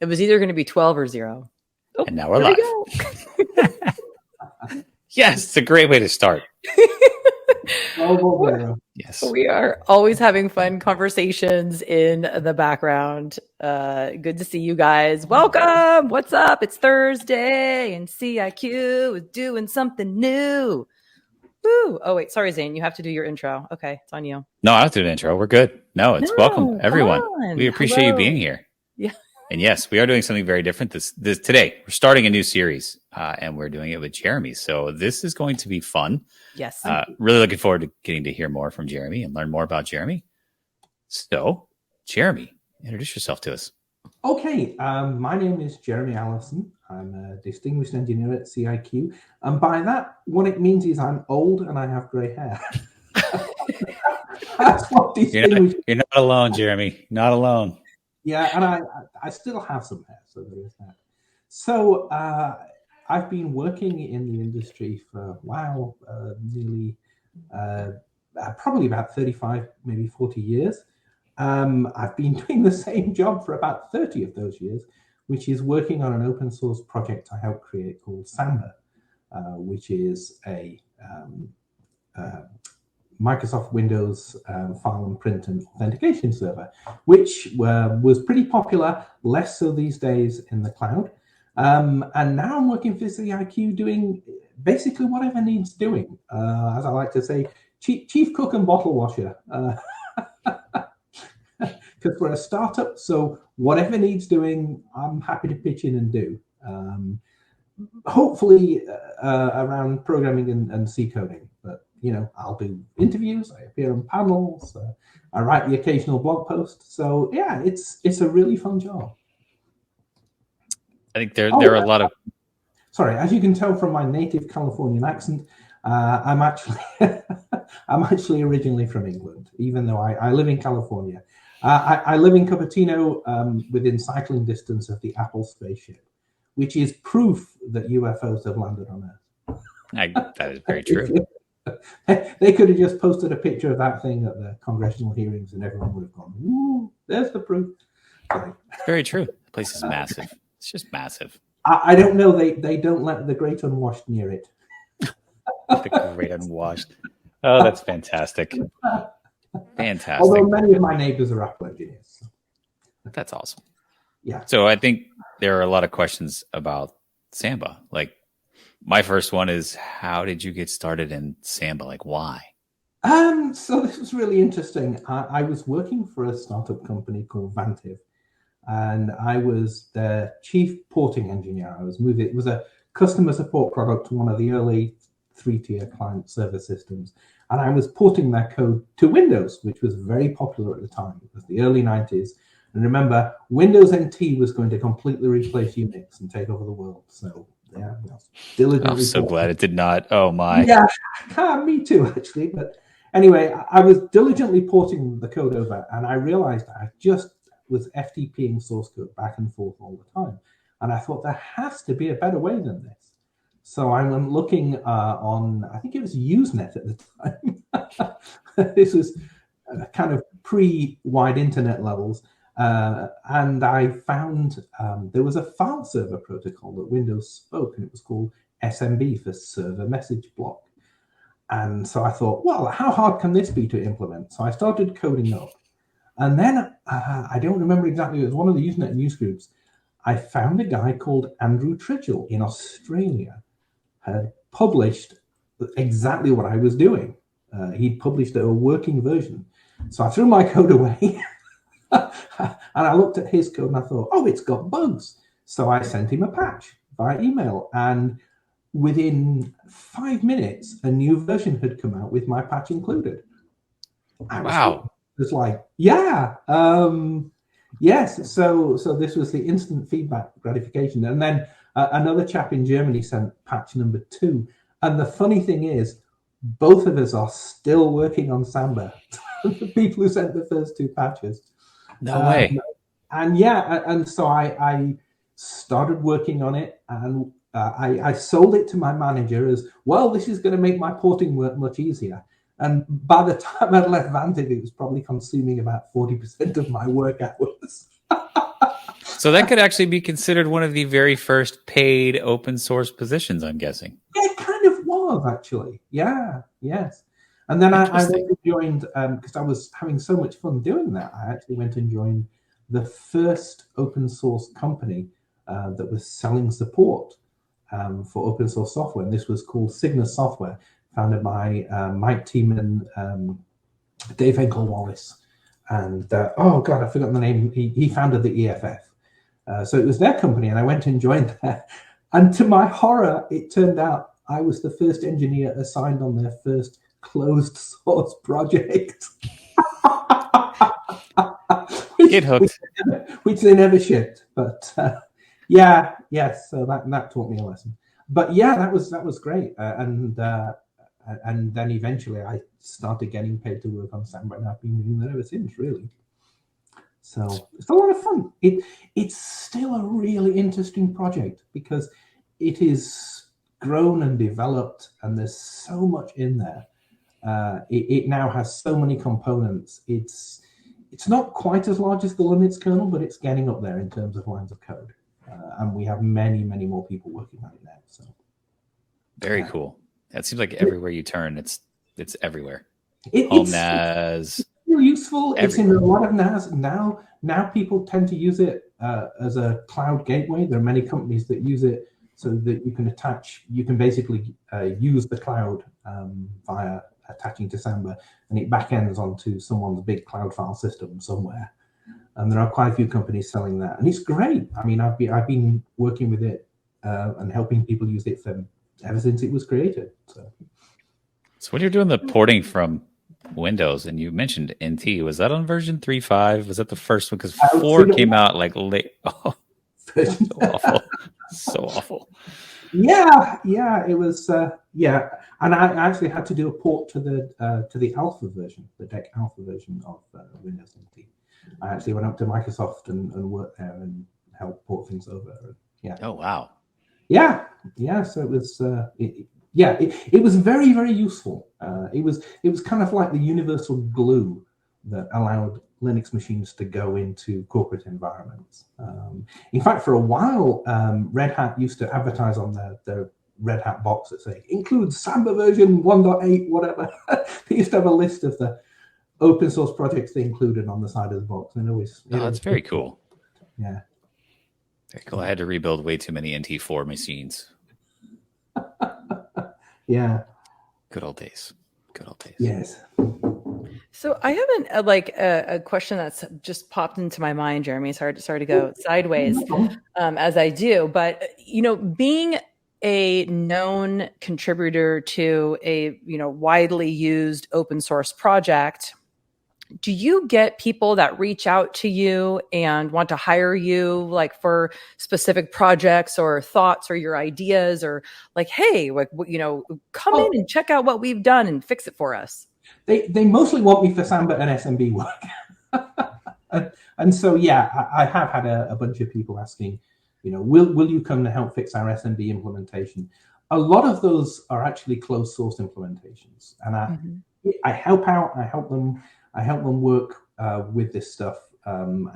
It was either going to be 12 or 0. Oh, and now we're live. Yes, it's a great way to start. Yes. We are always having fun conversations in the background. Good to see you guys. Welcome. What's up? It's Thursday and CIQ is doing something new. Woo. Oh, wait. Sorry, Zane. You have to do your intro. Okay. It's on you. No, I have to do an intro. We're good. No, it's welcome, everyone. We appreciate you being here. Yeah. And yes, we are doing something very different this today. We're starting a new series, and we're doing it with Jeremy. So this is going to be fun. Yes. Really looking forward to getting to hear more from Jeremy and learn more about Jeremy. So, Jeremy, introduce yourself to us. Okay. My name is Jeremy Allison. I'm a distinguished engineer at CIQ. And by that, what it means is I'm old and I have grey hair. That's what distinguished. You're not alone, Jeremy. Not alone. Yeah, and I still have some hair, so there is that. So I've been working in the industry for, nearly probably about 35, maybe 40 years. I've been doing the same job for about 30 of those years, which is working on an open source project I helped create called Samba, which is a Microsoft Windows file and print and authentication server, which was pretty popular, less so these days in the cloud. And now I'm working for CIQ doing basically whatever needs doing. As I like to say, chief cook and bottle washer. Because we're a startup, so whatever needs doing, I'm happy to pitch in and do. Hopefully around programming and C coding, but I'll do interviews, I appear on panels, I write the occasional blog post. So yeah, it's a really fun job. I think there are a lot of. Sorry, as you can tell from my native Californian accent, I'm actually originally from England, even though I live in California. I live in Cupertino, within cycling distance of the Apple spaceship, which is proof that UFOs have landed on Earth. That is very true. They could have just posted a picture of that thing at the congressional hearings and everyone would have gone, "Ooh, there's the proof." Sorry. Very true. The place is massive. It's just massive. I don't know. They don't let the great unwashed near it. The great unwashed. Oh, that's fantastic. Fantastic. Although many of my neighbors are Apple engineers. So. That's awesome. Yeah. So I think there are a lot of questions about Samba. Like, my first one is, how did you get started in Samba? Like, why? So this was really interesting. I was working for a startup company called Vantiv, and I was the chief porting engineer. It was a customer support product to one of the early 3-tier client server systems. And I was porting their code to Windows, which was very popular at the time. It was the early 90s. And remember, Windows NT was going to completely replace Unix and take over the world. So, yeah, diligently. I'm so glad it did not. Oh, my. Yeah, me too, actually. But anyway, I was diligently porting the code over, and I realized I just was FTPing source code back and forth all the time. And I thought there has to be a better way than this. So I went looking on, I think it was Usenet at the time. This was kind of pre-wide internet levels. And I found there was a file server protocol that Windows spoke, and it was called SMB for Server Message Block. And so I thought, well, how hard can this be to implement? So I started coding up. And then I don't remember exactly, it was one of the Usenet newsgroups. I found a guy called Andrew Tridgell in Australia had published exactly what I was doing. He'd published a working version. So I threw my code away and I looked at his code and I thought, oh, it's got bugs. So I sent him a patch via email. And within 5 minutes, a new version had come out with my patch included. Wow. It was like, yeah. Yes, so this was the instant feedback gratification. And then another chap in Germany sent patch number 2. And the funny thing is, both of us are still working on Samba. The people who sent the first 2 patches. No way. And so I started working on it, and I sold it to my manager as, well, this is going to make my porting work much easier. And by the time I'd left Vantiv, it was probably consuming about 40% of my work hours. So that could actually be considered one of the very first paid open source positions, I'm guessing. It kind of was, actually. Yeah, yes. And then I went and joined, because I was having so much fun doing that, I actually went and joined the first open source company that was selling support for open source software. And this was called Cygnus Software, founded by Mike Tiemann, Dave Henkel-Wallace, and oh God, I've forgotten the name. He founded the EFF. So it was their company, and I went and joined there. And to my horror, it turned out I was the first engineer assigned on their first closed source project. Get hooked. Which they never shipped. But yes, so that taught me a lesson. But yeah, that was great. And then eventually I started getting paid to work on Samba, and I've been doing that ever since, really. So it's a lot of fun. It's still a really interesting project because it is grown and developed, and there's so much in there. It now has so many components. It's not quite as large as the Linux kernel, but it's getting up there in terms of lines of code. And we have many, many more people working on it now. So very cool. It seems like everywhere you turn, it's everywhere. Home NAS. Useful. Everywhere. It's in a lot of NAS now. People tend to use it as a cloud gateway. There are many companies that use it so that you can basically use the cloud via attaching to Samba, and it backends onto someone's big cloud file system somewhere. And there are quite a few companies selling that, and it's great. I mean, I've been working with it and helping people use it ever since it was created. So when you're doing the porting from Windows, and you mentioned NT, was that on version 3.5? Was that the first one? Because 4 came out like late. Oh, so awful. So awful. Yeah, it was. And I actually had to do a port to the alpha version, the DEC alpha version of Windows NT. I actually went up to Microsoft and worked there and helped port things over. Yeah. Oh wow. Yeah. So it was. It was very, very useful. It was kind of like the universal glue that allowed Linux machines to go into corporate environments. In fact, for a while, Red Hat used to advertise on their Red Hat box that say, includes Samba version 1.8, whatever. They used to have a list of the open source projects they included on the side of the box. And that's very cool. Yeah. Very cool. I had to rebuild way too many NT4 machines. Yeah. Good old days. Yes. So I have a question that's just popped into my mind, Jeremy. Sorry to go sideways as I do, but being a known contributor to a widely used open source project, do you get people that reach out to you and want to hire you like for specific projects or thoughts or your ideas, or like, hey, come in and check out what we've done and fix it for us? They mostly want me for Samba and SMB work. and so, yeah, I have had a bunch of people asking, will you come to help fix our SMB implementation? A lot of those are actually closed source implementations. And I help out, I help them work with this stuff. All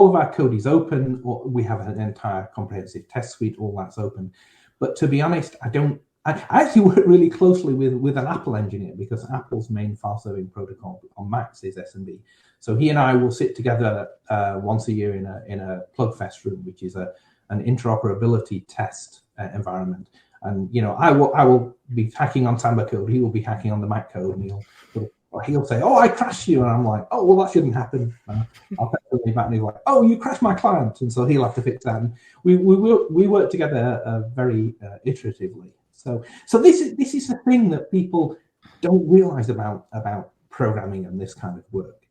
of our code is open. We have an entire comprehensive test suite. All that's open. But to be honest, I actually work really closely with an Apple engineer, because Apple's main file-serving protocol on Macs is SMB. So he and I will sit together once a year in a Plugfest room, which is an interoperability test environment. And I will be hacking on Samba code. He will be hacking on the Mac code, and he'll say, "Oh, I crashed you," and I'm like, "Oh, well, that shouldn't happen." I'll take back, and he's like, "Oh, you crashed my client," and so he'll have to fix that. And we work together very iteratively. So this is the thing that people don't realize about programming and this kind of work,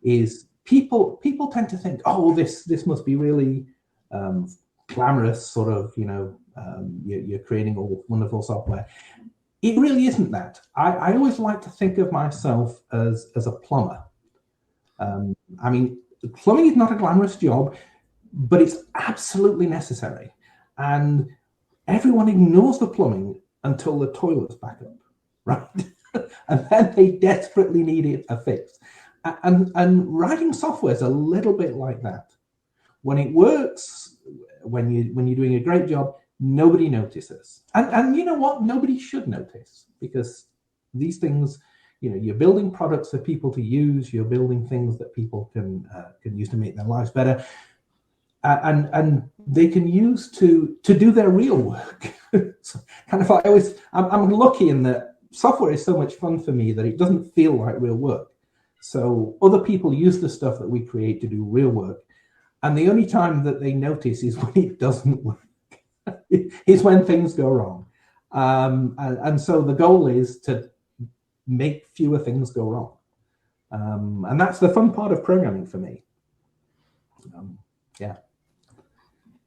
is people tend to think, oh, this must be really glamorous, sort of, you're creating all wonderful software. It really isn't that. I always like to think of myself as a plumber. I mean, plumbing is not a glamorous job, but it's absolutely necessary. And everyone ignores the plumbing until the toilet's back up, right? And then they desperately need it fixed. And writing software is a little bit like that. When it works, when you're doing a great job, nobody notices. And you know what? Nobody should notice, because these things, you're building products for people to use. You're building things that people can use to make their lives better, and they can use to do their real work. So kind of, I'm lucky in that software is so much fun for me that it doesn't feel like real work. So other people use the stuff that we create to do real work, and the only time that they notice is when it doesn't work. Is when things go wrong. And so the goal is to make fewer things go wrong. And that's the fun part of programming for me. Yeah.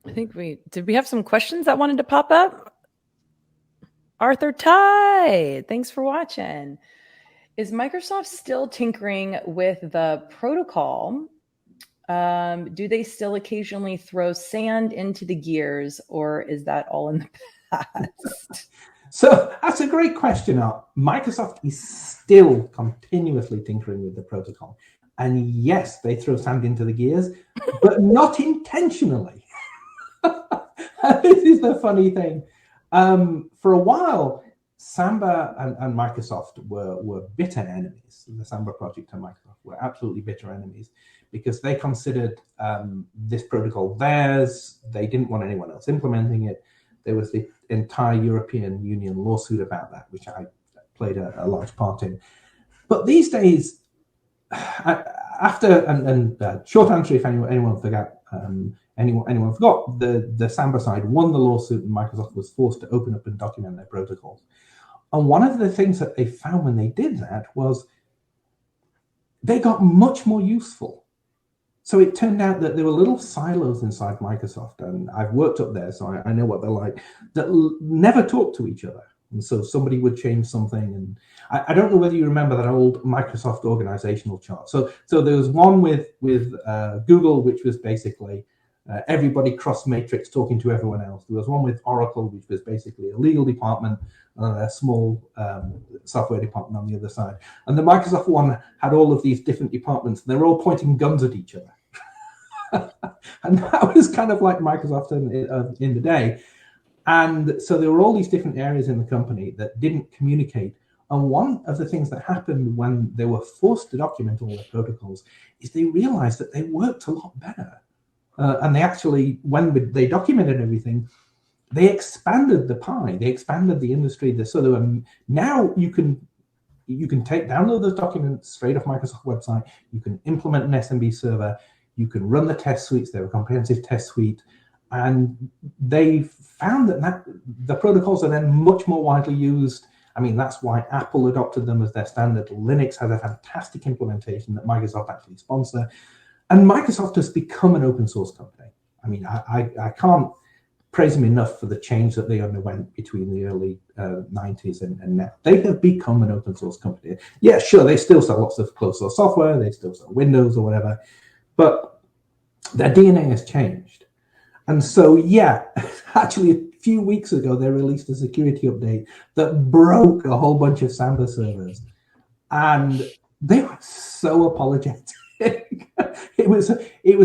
I think did we have some questions that wanted to pop up? Arthur Ty, thanks for watching. Is Microsoft still tinkering with the protocol? Do they still occasionally throw sand into the gears, or is that all in the past? So that's a great question. Microsoft is still continuously tinkering with the protocol. And yes, they throw sand into the gears, but not intentionally. This is the funny thing. For a while, Samba and Microsoft were bitter enemies. The Samba project and Microsoft were absolutely bitter enemies, because they considered this protocol theirs. They didn't want anyone else implementing it. There was the entire European Union lawsuit about that, which I played a large part in. But these days, short answer, if anyone forgot, anyone forgot, the Samba side won the lawsuit, and Microsoft was forced to open up and document their protocols. And one of the things that they found when they did that was they got much more useful. So it turned out that there were little silos inside Microsoft, and I've worked up there, so I know what they're like, that never talk to each other. And so somebody would change something, and I don't know whether you remember that old Microsoft organizational chart. So there was one with Google, which was basically everybody cross-matrix talking to everyone else. There was one with Oracle, which was basically a legal department and a small software department on the other side. And the Microsoft one had all of these different departments, and they were all pointing guns at each other. And that was kind of like Microsoft in the day. And so there were all these different areas in the company that didn't communicate. And one of the things that happened when they were forced to document all their protocols is they realized that they worked a lot better. And they actually, when they documented everything, they expanded the pie. They expanded the industry. So there were, now you can download those documents straight off Microsoft website. You can implement an SMB server. You can run the test suites. They're a comprehensive test suite. And they found that the protocols are then much more widely used. I mean, that's why Apple adopted them as their standard. Linux has a fantastic implementation that Microsoft actually sponsor. And Microsoft has become an open source company. I mean, I can't praise them enough for the change that they underwent between the early 90s and now. They have become an open source company. Yeah, sure, they still sell lots of closed source software. They still sell Windows or whatever. But their DNA has changed. And so, yeah, actually a few weeks ago, they released a security update that broke a whole bunch of Samba servers. And they were so apologetic. It was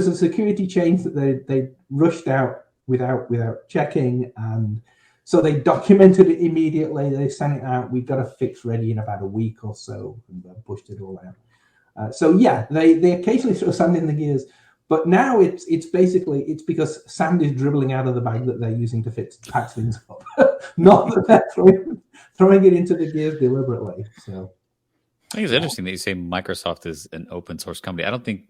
a security change that they rushed out without checking, and so they documented it immediately. They sent it out. We got a fix ready in about a week or so, and pushed it all out. So yeah, they occasionally throw sand in the gears, but now it's because sand is dribbling out of the bag that they're using to patch things up, not that they're throwing it into the gears deliberately. So. I think it's interesting that you say Microsoft is an open source company. I don't think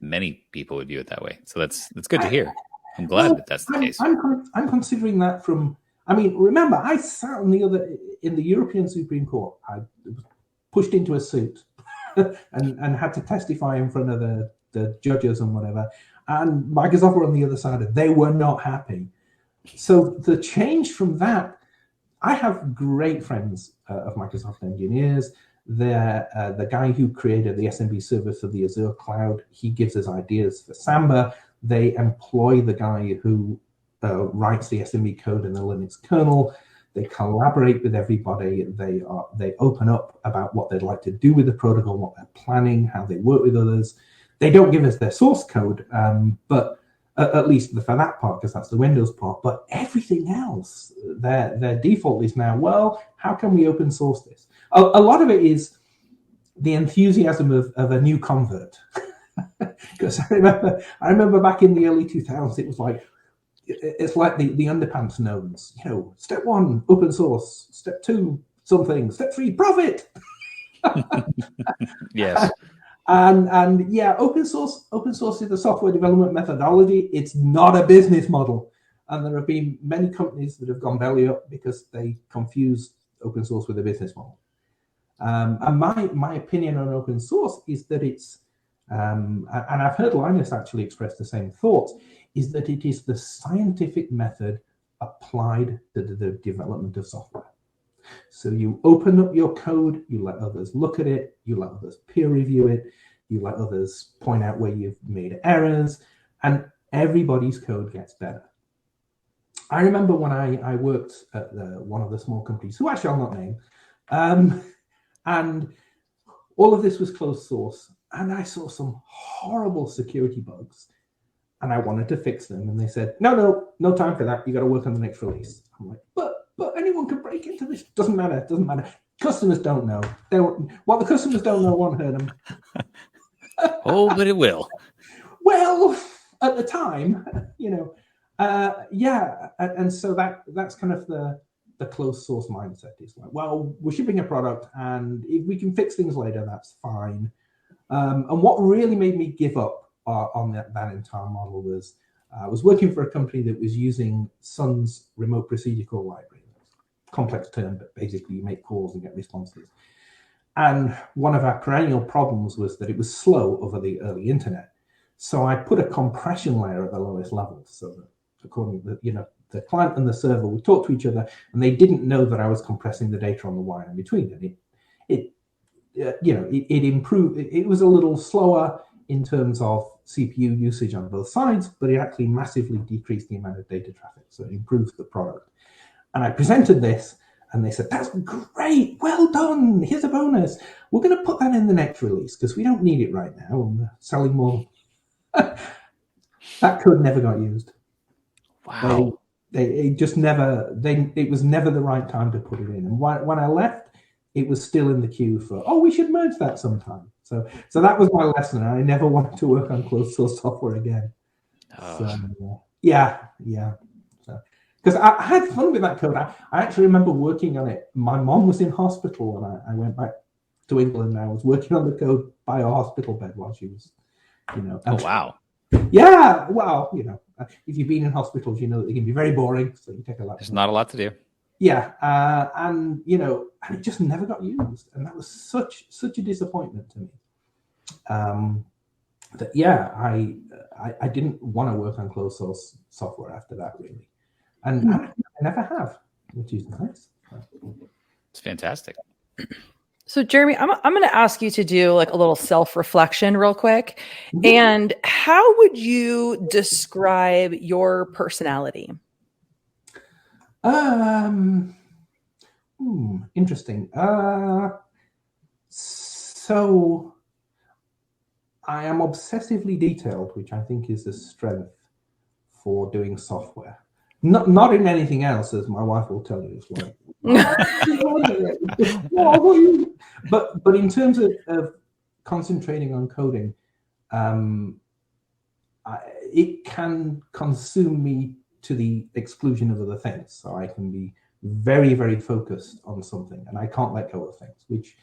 many people would view it that way. So that's good to hear. I'm glad that that's the case. I'm considering that from. I mean, remember, I sat in the European Supreme Court. I was pushed into a suit and had to testify in front of the judges and whatever. And Microsoft were on the other side. They were not happy. So the change from that, I have great friends of Microsoft engineers. The guy who created the SMB server for the Azure cloud, he gives us ideas for Samba. They employ the guy who writes the SMB code in the Linux kernel. They collaborate with everybody. They open up about what they'd like to do with the protocol, what they're planning, how they work with others. They don't give us their source code, but at least for that part, because that's the Windows part. But everything else, their default is now, well, how can we open source this? A lot of it is the enthusiasm of a new convert. Because I remember back in the early 2000s, it was like, it's like the underpants gnomes. Step 1, open source. Step 2, something. Step 3, profit. Yes. And yeah, open source is a software development methodology. It's not a business model. And there have been many companies that have gone belly up because they confuse open source with a business model. And my opinion on open source is that it's, and I've heard Linus actually express the same thoughts, is that it is the scientific method applied to the development of software. So you open up your code, you let others look at it, you let others peer review it, you let others point out where you've made errors, and everybody's code gets better. I remember when I worked at one of the small companies, who actually I'll not name, and all of this was closed source, and I saw some horrible security bugs, and I wanted to fix them, and they said, no time for that, you got to work on the next release. I'm like, but anyone can break into this. Doesn't matter. Customers don't know. What the customers don't know won't hurt them. Oh, but it will. Well, at the time, yeah, and so that's kind of the closed source mindset. Is like, well, we're shipping a product, and if we can fix things later, that's fine. And what really made me give up on that entire model was I was working for a company that was using Sun's remote procedure call library. Complex term, but basically you make calls and get responses. And one of our perennial problems was that it was slow over the early internet. So I put a compression layer at the lowest level, so that according to the client and the server would talk to each other, and they didn't know that I was compressing the data on the wire in between. And it improved. It was a little slower in terms of CPU usage on both sides, but it actually massively decreased the amount of data traffic. So it improved the product. And I presented this, and they said, that's great, well done, here's a bonus. We're going to put that in the next release because we don't need it right now, and we're selling more. That code never got used. Wow. It was never the right time to put it in. And when I left, it was still in the queue for, we should merge that sometime. So that was my lesson. I never wanted to work on closed source software again. So, yeah. Because I had fun with that code. I actually remember working on it. My mom was in hospital, and I went back to England, and I was working on the code by a hospital bed while she was, Oh, wow. Yeah, well, if you've been in hospitals, you know that they can be very boring, so you take a lot. There's not a lot to do. Yeah, and it just never got used, and that was such a disappointment to me. That I didn't want to work on closed source software after that, really. And I never have, which is nice. It's fantastic. So, Jeremy, I'm going to ask you to do like a little self-reflection real quick. Mm-hmm. And how would you describe your personality? Interesting. So I am obsessively detailed, which I think is a strength for doing software. Not in anything else, as my wife will tell you. It's like, but in terms of concentrating on coding, it can consume me to the exclusion of other things. So I can be very, very focused on something, and I can't let go of things. Which,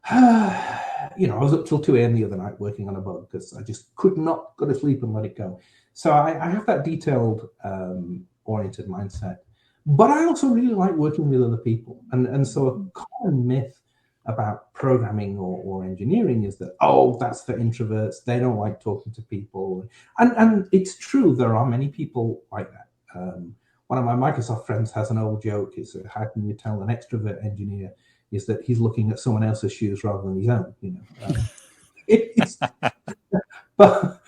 I was up till 2 a.m. the other night working on a bug because I just could not go to sleep and let it go. So I have that detailed, oriented mindset, but I also really like working with other people. And so a common myth about programming or engineering is that, that's for introverts. They don't like talking to people. And it's true. There are many people like that. One of my Microsoft friends has an old joke. It's how can you tell an extrovert engineer is that he's looking at someone else's shoes rather than his own, but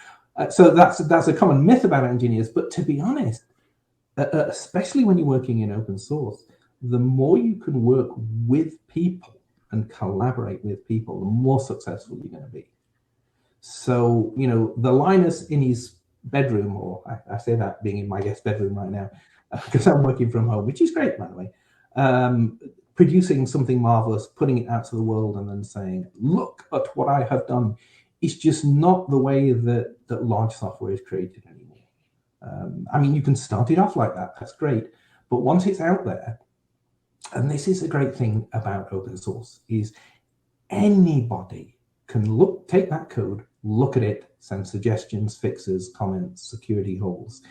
so that's a common myth about engineers. But to be honest, especially when you're working in open source, the more you can work with people and collaborate with people, the more successful you're going to be. So, the Linus in his bedroom, or I say that being in my guest bedroom right now, because I'm working from home, which is great, by the way, producing something marvelous, putting it out to the world, and then saying, look at what I have done, is just not the way that large software is created anymore. You can start it off like that, that's great, but once it's out there, and this is the great thing about open source, is anybody can take that code, look at it, send suggestions, fixes, comments, security holes.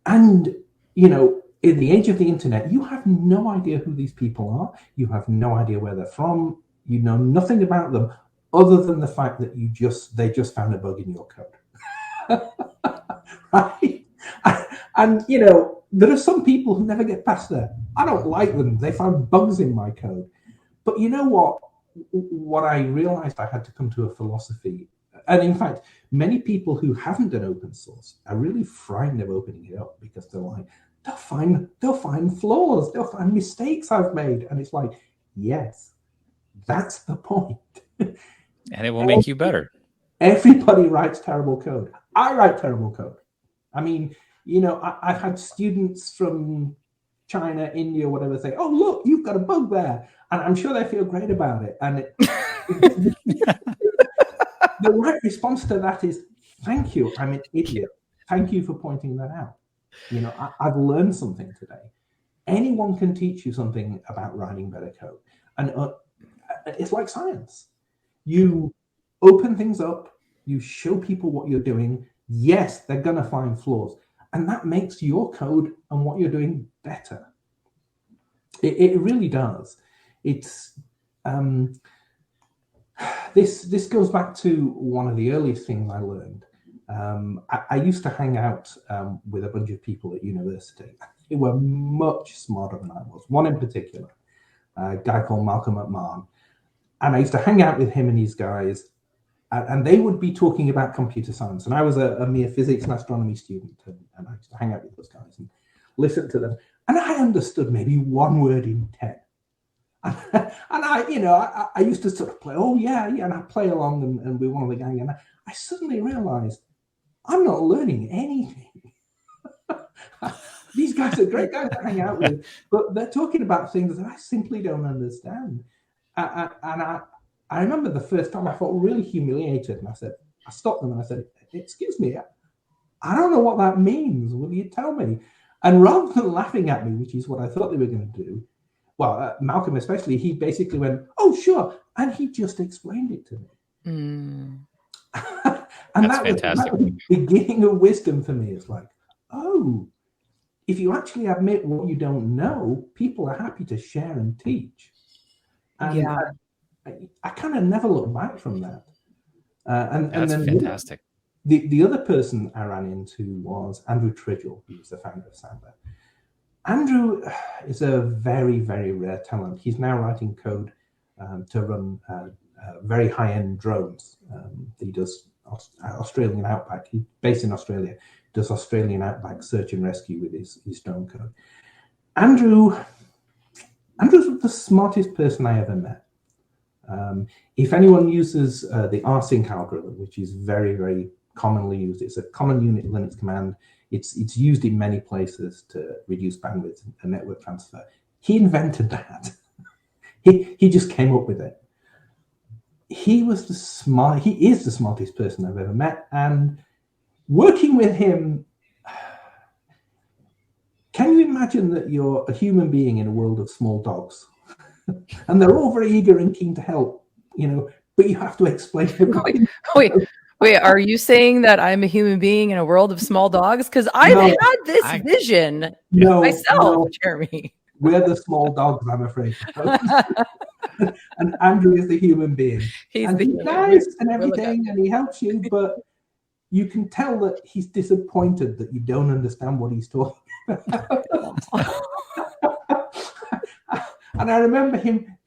And, in the age of the internet, you have no idea who these people are. You have no idea where they're from. You know nothing about them other than the fact that they just found a bug in your code. Right? And, there are some people who never get past that. I don't like them. They found bugs in my code. But you know what? What I realized, I had to come to a philosophy. And in fact, many people who haven't done open source are really frightened of opening it up, because they're like, they'll find flaws, they'll find mistakes I've made. And it's like, yes, that's the point. And it will make you better. Everybody writes terrible code. I write terrible code. I've had students from China, India, whatever, say, oh, look, you've got a bug there. And I'm sure they feel great about it. And the right response to that is, thank you, I'm an idiot. Thank you for pointing that out. I've learned something today. Anyone can teach you something about writing better code. And it's like science. You open things up, you show people what you're doing. Yes, they're going to find flaws. And that makes your code and what you're doing better. It really does. It's this goes back to one of the earliest things I learned. I used to hang out with a bunch of people at university. They were much smarter than I was. One in particular, a guy called Malcolm McMahon. And I used to hang out with him and his guys, and they would be talking about computer science. And I was a mere physics and astronomy student, and I used to hang out with those guys and listen to them. And I understood maybe one word in 10. And I used to sort of play, oh yeah, and I'd play along and with one of the gang, and I suddenly realized I'm not learning anything. These guys are great guys to hang out with, but they're talking about things that I simply don't understand. And I remember the first time I felt really humiliated, and I stopped them and I said, excuse me, I don't know what that means. Will you tell me? And rather than laughing at me, which is what I thought they were going to do, well, Malcolm especially, he basically went, oh, sure. And he just explained it to me. And That's fantastic. That was the beginning of wisdom for me. It's like, oh, if you actually admit what you don't know, people are happy to share and teach. And yeah. I kind of never looked back from that. And then fantastic. The other person I ran into was Andrew Tridgell, who's the founder of Samba. Andrew is a very, very rare talent. He's now writing code to run very high-end drones. He does Australian outback. He's based in Australia. Does Australian outback search and rescue with his drone code. Andrew's the smartest person I ever met. If anyone uses the rsync algorithm, which is very, very commonly used, it's a common unit Linux command. It's used in many places to reduce bandwidth and network transfer. He invented that. He just came up with it. He is the smartest person I've ever met, and working with him, can you imagine that you're a human being in a world of small dogs? And they're all very eager and keen to help, but you have to explain everything. Wait, are you saying that I'm a human being in a world of small dogs? Because I've had this vision myself, Jeremy. We're the small dogs, I'm afraid. And Andrew is the human being. He's nice and everything, and he helps you, but you can tell that he's disappointed that you don't understand what he's talking about. And I remember him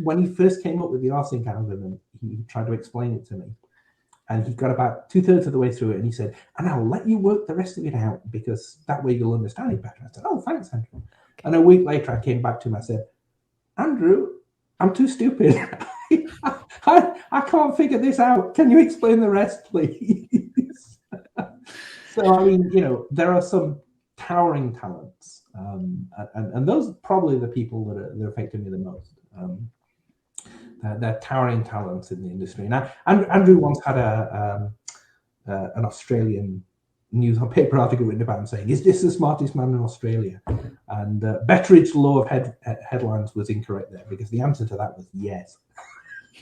when he first came up with the rsync algorithm, he tried to explain it to me. And he got about 2/3 of the way through it, and he said, "And I'll let you work the rest of it out because that way you'll understand it better." I said, "Oh, thanks, Andrew." Okay. And a week later, I came back to him. I said, "Andrew, I'm too stupid. I can't figure this out. Can you explain the rest, please?" So, I mean, there are some towering talents, and those are probably the people that affected me the most. They're towering talents in the industry. Now, Andrew once had an Australian newspaper article written about him saying, "Is this the smartest man in Australia?" And Betteridge's law of headlines was incorrect there, because the answer to that was yes.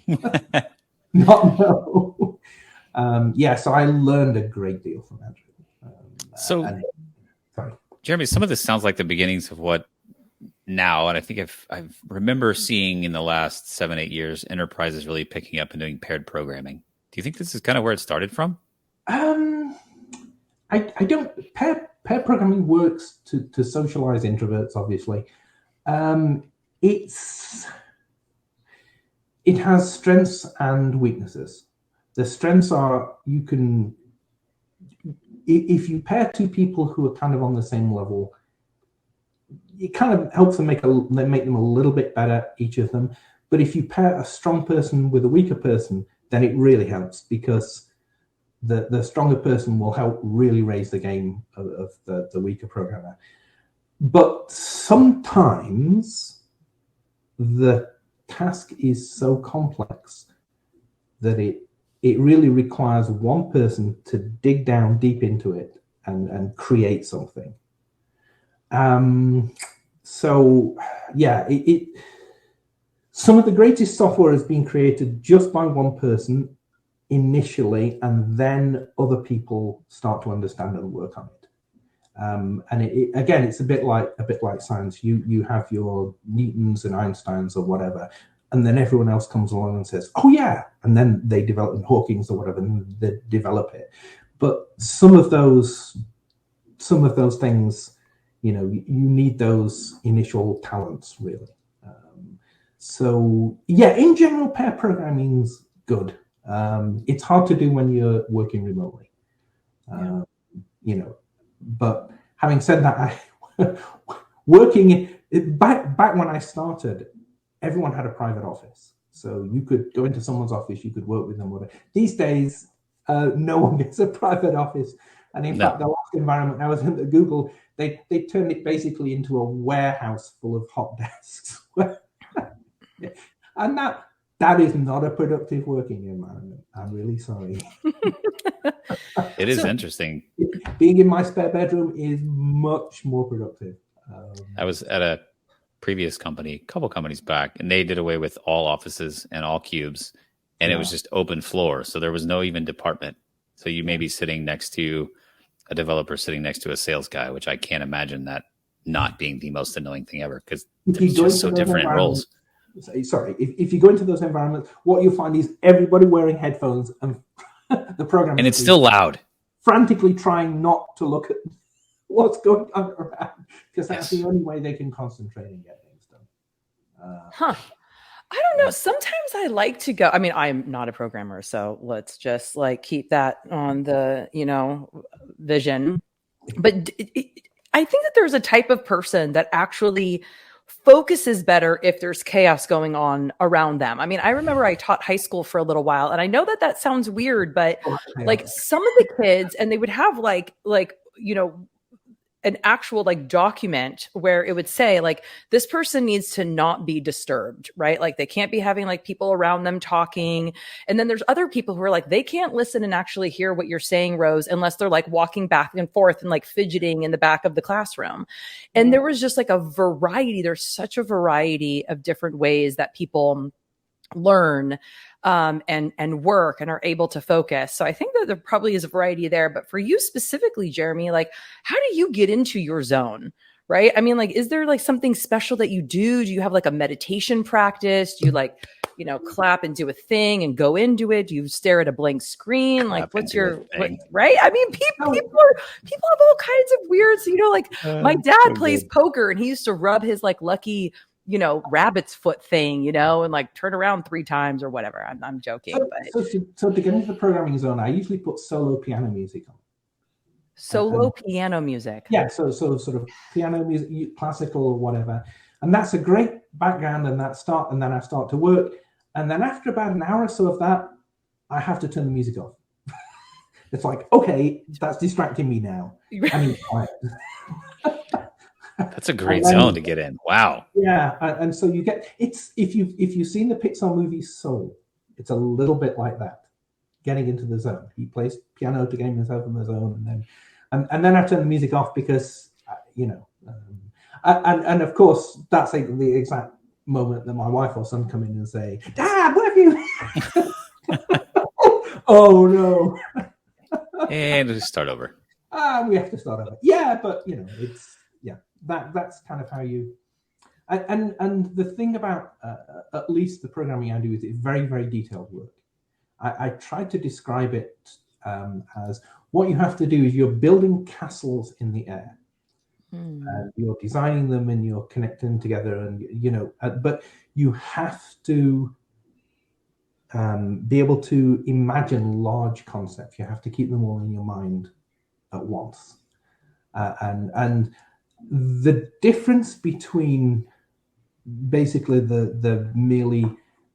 Not no. So I learned a great deal from Andrew. Sorry. Jeremy, some of this sounds like the beginnings of what now, and I think I remember seeing in the last 7-8 years, enterprises really picking up and doing paired programming. Do you think this is kind of where it started from? I don't. Pair programming works to socialize introverts, obviously. It has strengths and weaknesses. The strengths are, if you pair two people who are kind of on the same level, it kind of helps them make them a little bit better, each of them. But if you pair a strong person with a weaker person, then it really helps, because the stronger person will help really raise the game of the weaker programmer. But sometimes the task is so complex that it really requires one person to dig down deep into it and create something. Some of the greatest software has been created just by one person initially, and then other people start to understand and work on it. Again, it's a bit like science. You have your Newtons and Einsteins or whatever, and then everyone else comes along and says, "Oh yeah," and then they develop, and Hawking's or whatever, and they develop it. But some of those things, you need those initial talents, really. In general, pair programming's good. It's hard to do when you're working remotely. But having said that, back when I started, everyone had a private office, so you could go into someone's office, you could work with them. Whatever. These days, no one gets a private office, and in fact, the last environment I was in at Google, they turned it basically into a warehouse full of hot desks, and that is not a productive working environment. I'm really sorry. It is interesting. Being in my spare bedroom is much more productive. I was at a previous company, a couple companies back, and they did away with all offices and all cubes, and it was just open floor. So there was no even department. So you may be sitting next to a developer, sitting next to a sales guy, which I can't imagine that not being the most annoying thing ever, because it's just so different in roles. Sorry, if you go into those environments, what you'll find is everybody wearing headphones and the program, and it's still loud, frantically trying not to look at what's going on around, because that's the only way they can concentrate and get things done. I don't know. Sometimes I like to go. I mean, I'm not a programmer, so let's just keep that on the vision. But I think that there's a type of person that actually focuses better if there's chaos going on around them. I mean, I remember I taught high school for a little while, and I know that sounds weird, but some of the kids, and they would have an actual document where it would say this person needs to not be disturbed, right? They can't be having people around them talking. And then there's other people who are they can't listen and actually hear what you're saying, Rose, unless they're walking back and forth and fidgeting in the back of the classroom. And there was just a variety. There's such a variety of different ways that people learn and work and are able to focus. So I think that there probably is a variety there. But for you specifically, Jeremy, how do you get into your zone? Right? I mean, is there something special that you do? Do you have a meditation practice? Do you clap and do a thing and go into it? Do you stare at a blank screen? What's your right? I mean, people have all kinds of weird. So my dad plays poker, and he used to rub his lucky rabbit's foot thing, and like turn around 3 times or whatever. I'm joking. So to get into the programming zone, I usually put solo piano music on. Solo piano music. Yeah, so sort of piano music, classical or whatever. And that's a great background, and then I start to work. And then after about an hour or so of that, I have to turn the music off. It's like, okay, that's distracting me now. I need quiet. That's a great zone to get in. Wow. Yeah, and so you get if you've seen the Pixar movie Soul, it's a little bit like that, getting into the zone. He plays piano to get himself in the zone, and then I turn the music off because and of course that's like the exact moment that my wife or son come in and say, "Dad, what have you?" Oh no. And we start over. We have to start over. Yeah, but it's that's kind of how you. And the thing about at least the programming I do is it's very, very detailed work. I tried to describe it as what you have to do is you're building castles in the air. And you're designing them and you're connecting them together, and but you have to be able to imagine large concepts. You have to keep them all in your mind at once, and the difference between basically the merely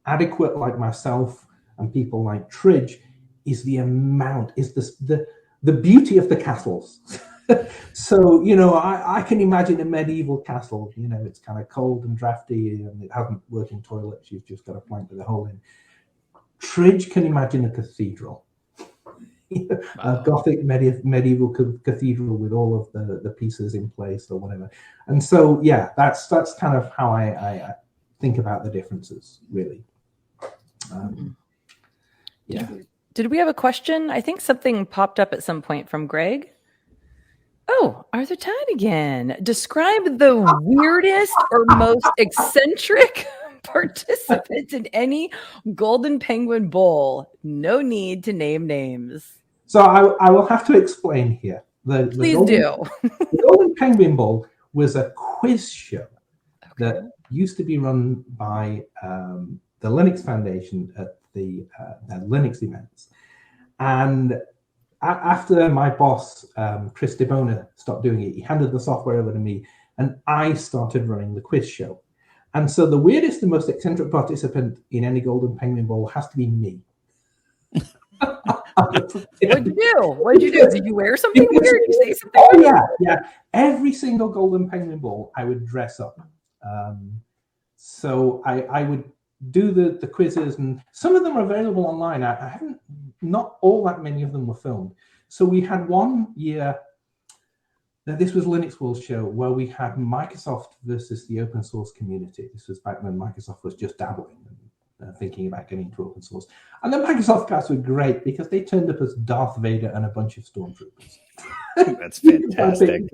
adequate like myself and people like Tridge is the beauty of the castles. So I can imagine a medieval castle. It's kind of cold and drafty, and it hasn't working toilets. You've just got a plank with a hole in. Tridge can imagine a cathedral, a Gothic medieval cathedral with all of the pieces in place or whatever. And so that's kind of how I think about the differences, really. Did we have a question? I think something popped up at some point from Greg. Oh, Arthur Tide again. Describe the weirdest or most eccentric participant in any Golden Penguin Bowl. No need to name names. So I will have to explain here. Please do. The Golden Penguin Bowl was a quiz show that used to be run by the Linux Foundation at the Linux events. And after my boss, Chris DeBona, stopped doing it, he handed the software over to me, and I started running the quiz show. And so the weirdest and most eccentric participant in any Golden Penguin Bowl has to be me. What'd you do? Did you wear something weird? Did you say something weird? Yeah. Every single Golden Penguin Bowl, I would dress up. So I would do the quizzes, and some of them are available online. I haven't, not all that many of them were filmed. So we had one year, this was Linux World Show, where we had Microsoft versus the open source community. This was back when Microsoft was just dabbling and thinking about getting into open source. And the Microsoft guys were great because they turned up as Darth Vader and a bunch of stormtroopers. That's fantastic.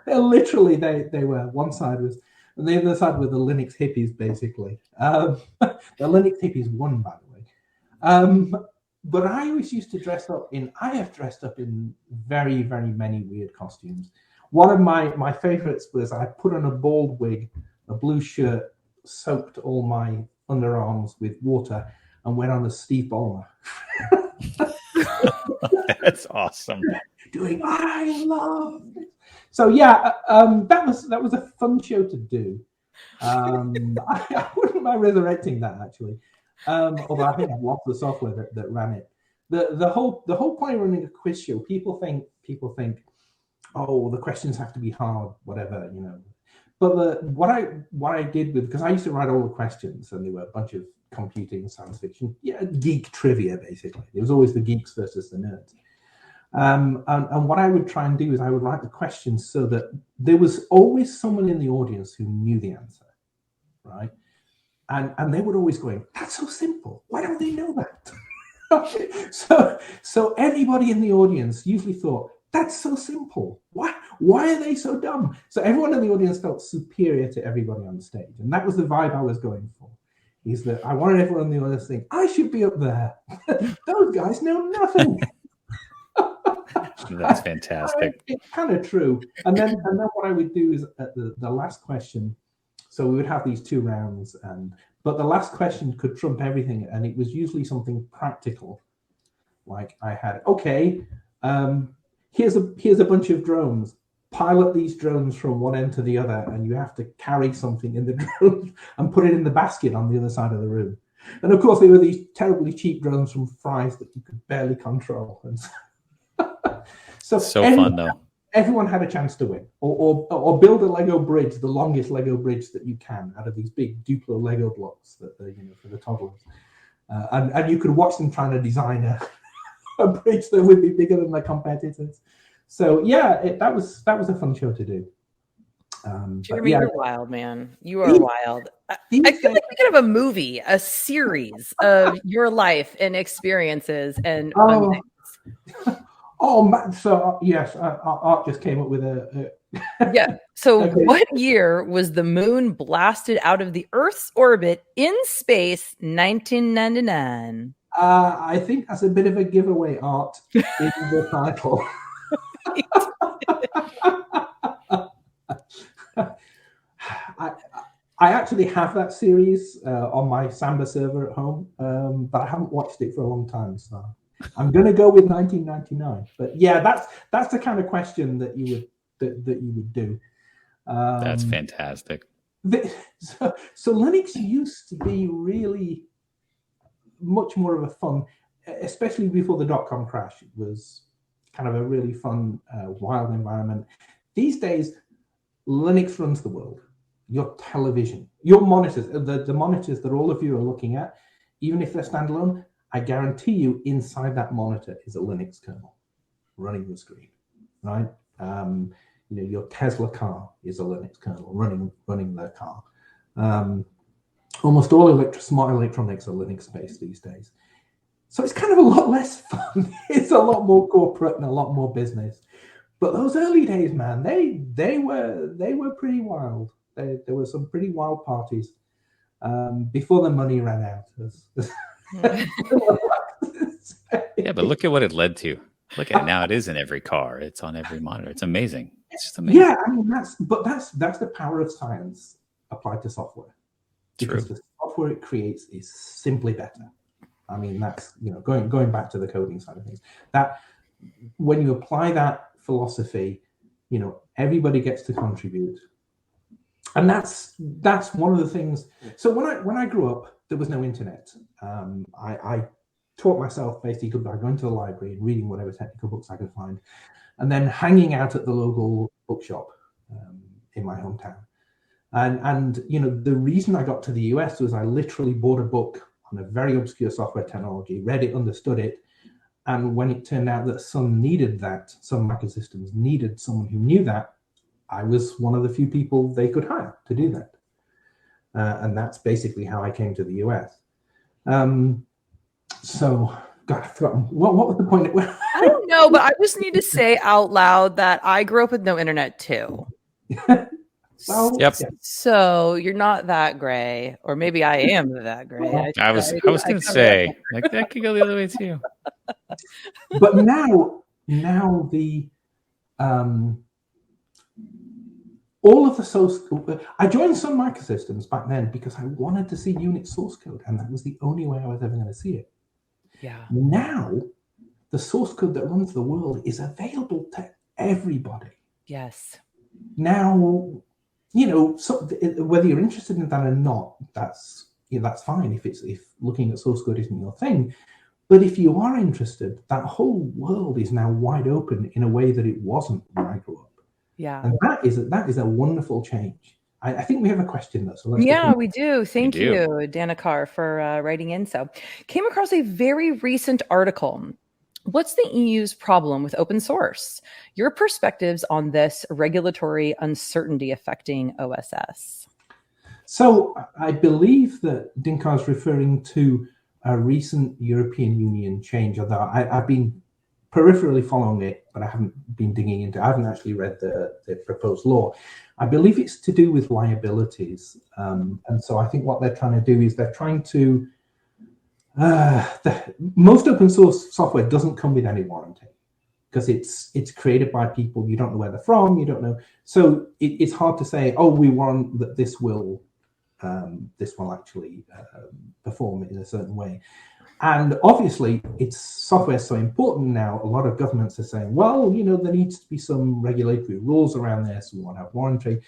Literally, they were, one side was, and the other side were the Linux hippies, basically. The Linux hippies won, by the way. But I always used to dress up I have dressed up in very, very many weird costumes. One of my favorites was I put on a bald wig, a blue shirt, soaked all my underarms with water, and went on a Steve Ballmer. That's awesome. Doing I love it. So that was a fun show to do. I wouldn't mind resurrecting that, actually. Although I think I've lost the software that ran it. The whole point of running a quiz show, people think, oh, the questions have to be hard, whatever, But what I did with, because I used to write all the questions, and they were a bunch of computing, science fiction, geek trivia, basically. It was always the geeks versus the nerds. And what I would try and do is I would write the questions so that there was always someone in the audience who knew the answer, right? And they would always go, that's so simple. Why don't they know that? So everybody in the audience usually thought, that's so simple. Why are they so dumb? So everyone in the audience felt superior to everybody on stage. And that was the vibe I was going for, is that I wanted everyone in the audience to think, I should be up there. Those guys know nothing. That's fantastic. It's kind of true. And then what I would do is at the last question, So we would have these 2 rounds, but the last question could trump everything, and it was usually something practical. Like I had, okay, here's a bunch of drones. Pilot these drones from one end to the other, and you have to carry something in the drone and put it in the basket on the other side of the room. And of course, there were these terribly cheap drones from Fry's that you could barely control. And so fun though. Everyone had a chance to win, or build a Lego bridge, the longest Lego bridge that you can, out of these big Duplo Lego blocks that for the toddlers, and you could watch them trying to design a bridge that would be bigger than their competitors. So yeah, that was a fun show to do. Jeremy, you're wild, man. You are wild. I feel like we could have a movie, a series of your life and experiences and fun things. Oh, man. So yes, Art just came up with a yeah. So okay. What year was the moon blasted out of the Earth's orbit in space? 1999. I think that's a bit of a giveaway, Art, in the title. I actually have that series on my Samba server at home, but I haven't watched it for a long time, so I'm going to go with 1999. But yeah, that's the kind of question that you would do. That's fantastic. So Linux used to be really much more of a fun, especially before the .com crash. It was kind of a really fun, wild environment. These days, Linux runs the world. Your television, your monitors, the monitors that all of you are looking at, even if they're standalone, I guarantee you inside that monitor is a Linux kernel running the screen, right? Your Tesla car is a Linux kernel running their car. Almost all smart electronics are Linux-based these days. So it's kind of a lot less fun. It's a lot more corporate and a lot more business. But those early days, man, they were pretty wild. There were some pretty wild parties before the money ran out. Yeah, but look at what it led to. Look at it now. It is in every car. It's on every monitor. It's amazing. It's just amazing. Yeah, I mean that's the power of science applied to software. Because the software it creates is simply better. I mean that's going back to the coding side of things. That when you apply that philosophy, everybody gets to contribute. And that's one of the things. So when I grew up, there was no internet. I taught myself basically by going to the library and reading whatever technical books I could find, and then hanging out at the local bookshop in my hometown. And the reason I got to the US was I literally bought a book on a very obscure software technology, read it, understood it, and when it turned out that Sun Microsystems needed someone who knew that, I was one of the few people they could hire to do that. And that's basically how I came to the US. So, God, I've forgotten. What was the point? I don't know, but I just need to say out loud that I grew up with no internet too. Well, yep. So you're not that gray, or maybe I am that gray. I was going to say, like that could go the other way too. But now the all of the source. I joined Sun Microsystems back then because I wanted to see Unix source code, and that was the only way I was ever going to see it. Yeah. Now, the source code that runs the world is available to everybody. Yes. Now, so whether you're interested in that or not, that's fine. If looking at source code isn't your thing, but if you are interested, that whole world is now wide open in a way that it wasn't when I grew up. Yeah, and that is a wonderful change. I think we have a question though. So we do. Thank you, Dana Carr, for writing in. So, came across a very recent article. What's the EU's problem with open source? Your perspectives on this regulatory uncertainty affecting OSS. So, I believe that Dinkar is referring to a recent European Union change. Although I've been peripherally following it, but I haven't been digging into it. I haven't actually read the proposed law. I believe it's to do with liabilities. And so I think what they're trying to do is they're trying to, most open source software doesn't come with any warranty. because it's created by people. You don't know where they're from. You don't know. So it's hard to say, oh, we want that this will actually perform in a certain way. And obviously, software is so important now. A lot of governments are saying, well, there needs to be some regulatory rules around this. We want to have warranty.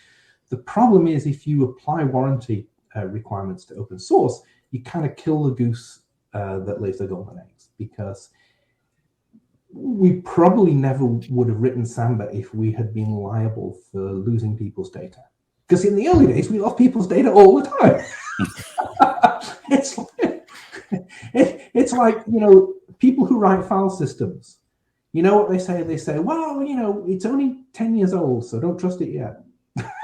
The problem is, if you apply warranty requirements to open source, you kind of kill the goose that lays the golden eggs, because we probably never would have written Samba if we had been liable for losing people's data. Because in the early days, we lost people's data all the time. It's like, people who write file systems, you know what they say? They say, well, it's only 10 years old, so don't trust it yet.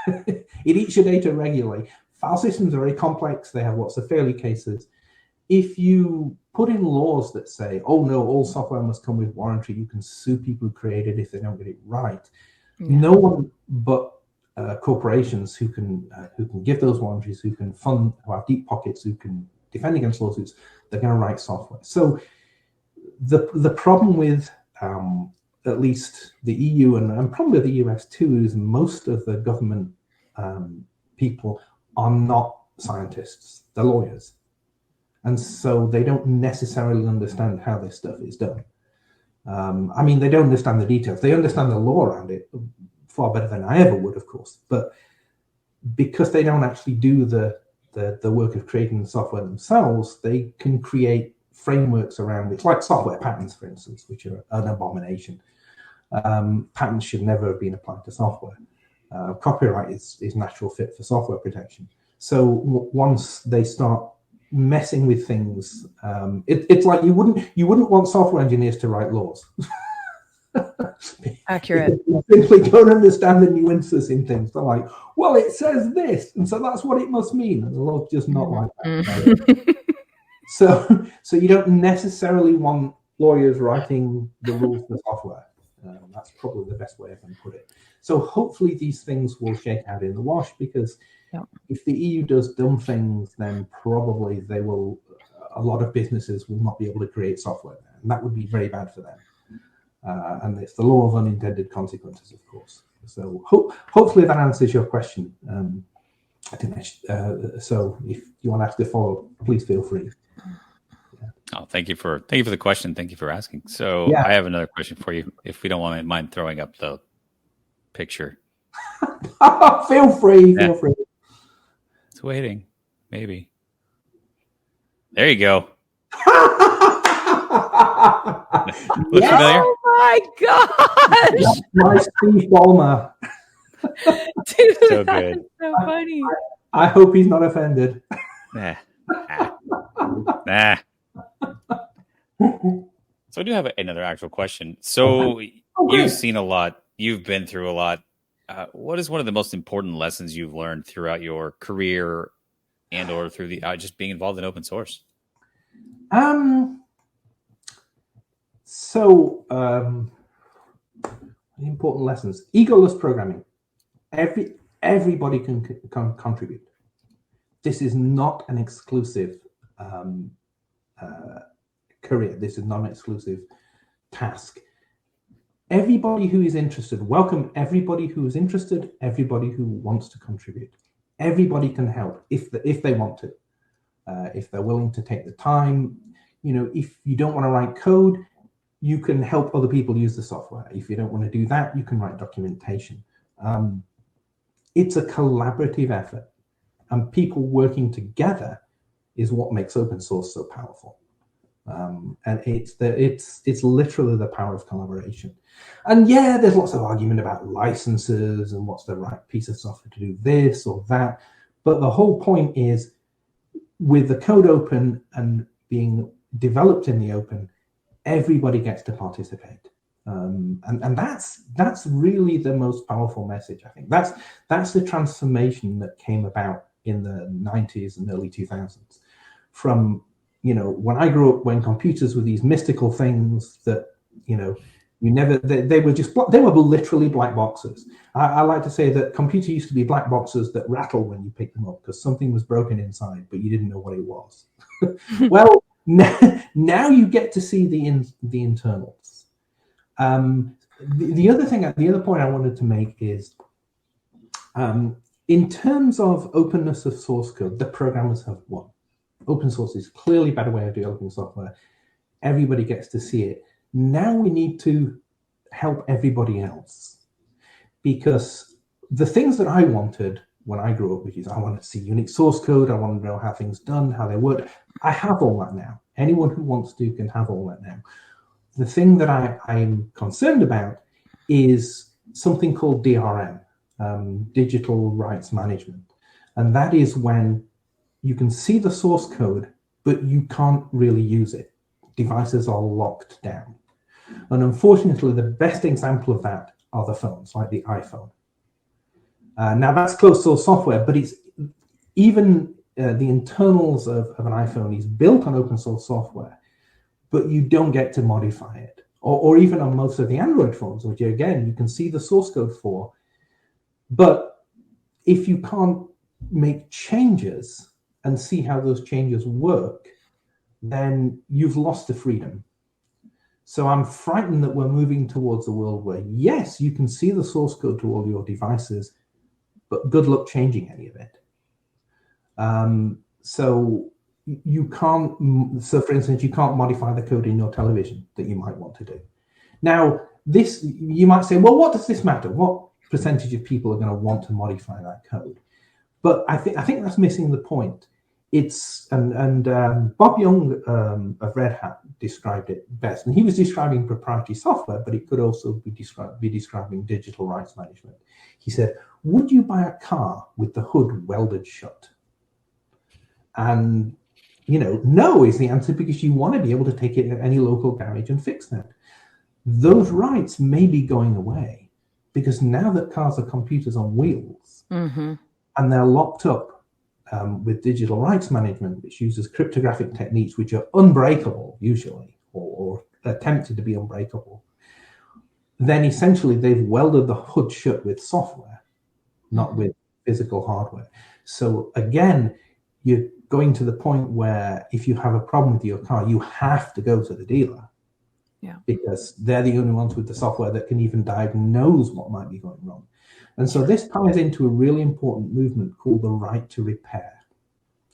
It eats your data regularly. File systems are very complex. They have lots of failure cases. If you put in laws that say, oh no, all software must come with warranty, you can sue people who create it if they don't get it right. Yeah. No one but corporations who can give those warranties, who can fund, who have deep pockets, who can defend against lawsuits, they're going to write software. So the problem with at least the EU and probably the US too is most of the government people are not scientists, they're lawyers. And so they don't necessarily understand how this stuff is done. They don't understand the details. They understand the law around it far better than I ever would, of course. But because they don't actually do the work of creating the software themselves, they can create frameworks around it, like software patents, for instance, which are an abomination. Patents should never have been applied to software. Copyright is natural fit for software protection. So once they start messing with things, it's like you wouldn't want software engineers to write laws. Accurate. You simply don't understand the nuances in things. They're like, well, it says this, and so that's what it must mean. And the law's just not like that. So you don't necessarily want lawyers writing the rules for software. That's probably the best way I can put it. So hopefully these things will shake out in the wash, because if the EU does dumb things, then probably a lot of businesses will not be able to create software, and that would be very bad for them. And it's the law of unintended consequences, of course. So hopefully that answers your question. So if you want to ask a follow-up, please feel free. Oh, thank you for the question. Thank you for asking. So I have another question for you, if we don't mind throwing up the picture. Feel free. It's waiting. Maybe. There you go. Look familiar? Oh my gosh! My Steve Ballmer. Dude, so good. So funny. I hope he's not offended. Nah. So I do have another actual question. So you've seen a lot. You've been through a lot. What is one of the most important lessons you've learned throughout your career or through the just being involved in open source? Important lessons. Egoless programming. Everybody can contribute. This is not an exclusive career. This is not an exclusive task. Everybody who is interested, welcome everybody who is interested, everybody who wants to contribute. Everybody can help if they want to, if they're willing to take the time. If you don't want to write code, you can help other people use the software. If you don't want to do that, you can write documentation. It's a collaborative effort, and people working together is what makes open source so powerful. And it's literally the power of collaboration. And there's lots of argument about licenses and what's the right piece of software to do this or that. But the whole point is, with the code open and being developed in the open, everybody gets to participate. And that's really the most powerful message, I think. That's the transformation that came about in the 90s and early 2000s. From when I grew up, when computers were these mystical things that they were literally black boxes. I like to say that computers used to be black boxes that rattle when you pick them up because something was broken inside, but you didn't know what it was. Well, now you get to see the internals. The other point I wanted to make is, in terms of openness of source code, the programmers have won. Open source is clearly a better way of developing software. Everybody gets to see it. Now we need to help everybody else, because the things that I wanted when I grew up, which is I wanted to see Unix source code, I wanted to know how things done, how they work. I have all that now. Anyone who wants to can have all that now. The thing that I'm concerned about is something called DRM, digital rights management. And that is when you can see the source code, but you can't really use it. Devices are locked down. And unfortunately, the best example of that are the phones, like the iPhone. Now that's closed source software, but it's even the internals of an iPhone is built on open source software, but you don't get to modify it. Or even on most of the Android phones, which again, you can see the source code for, but if you can't make changes and see how those changes work, then you've lost the freedom. So I'm frightened that we're moving towards a world where, yes, you can see the source code to all your devices, but good luck changing any of it. So you can't, so for instance, you can't modify the code in your television that you might want to do. Now, this, you might say, well, what does this matter? What percentage of people are going to want to modify that code? But I think that's missing the point. It's, and Bob Young of Red Hat described it best, and he was describing proprietary software, but it could also be describing digital rights management. He said, would you buy a car with the hood welded shut? And, you know, no is the answer, because you want to be able to take it to any local garage and fix that. Those rights may be going away, because now that cars are computers on wheels, and they're locked up with digital rights management, which uses cryptographic techniques which are unbreakable usually, or attempted to be unbreakable, then essentially they've welded the hood shut with software, not with physical hardware. So again, you're going to the point where if you have a problem with your car, you have to go to the dealer. Yeah. Because they're the only ones with the software that can even diagnose what might be going wrong. And so this ties into a really important movement called the right to repair,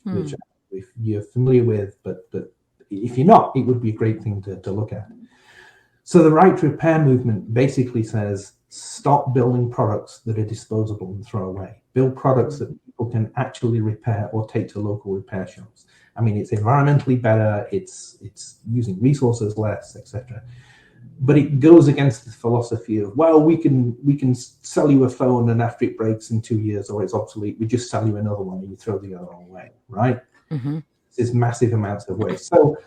which if you're familiar with, but if you're not, it would be a great thing to look at. So the right to repair movement basically says, stop building products that are disposable and throw away. Build products that people can actually repair or take to local repair shops. I mean, it's environmentally better, it's using resources less, etc. But it goes against the philosophy of, well, we can sell you a phone, and after it breaks in 2 years or it's obsolete, we just sell you another one and you throw the other one away, right? There's massive amounts of waste. So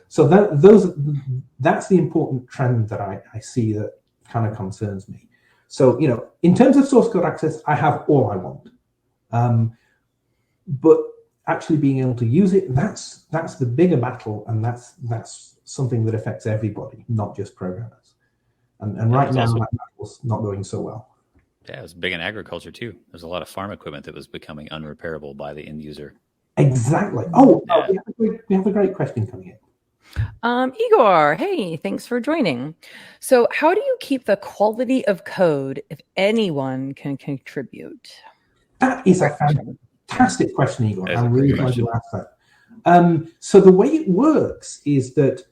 that's the important trend that I see that kind of concerns me. So, you know, in terms of source code access, I have all I want. But actually being able to use it, that's the bigger battle, and that's something that affects everybody, not just programmers. And right now, that battle's not going so well. Yeah, it was big in agriculture too. There's a lot of farm equipment that was becoming unrepairable by the end user. Exactly. Oh, we have a great question coming in. Igor, hey, thanks for joining. So how do you keep the quality of code if anyone can contribute? That is a fantastic question, Igor. I'm really glad you asked that. So the way it works is that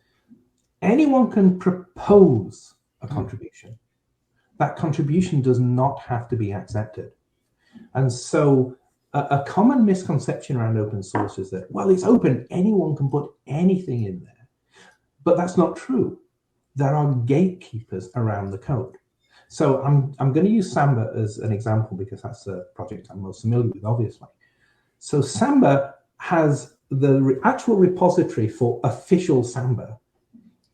anyone can propose a contribution. That contribution does not have to be accepted. And so a common misconception around open source is that, well, it's open, anyone can put anything in there. But that's not true. There are gatekeepers around the code. So I'm going to use Samba as an example, because that's a project I'm most familiar with, obviously. So Samba has the actual repository for official Samba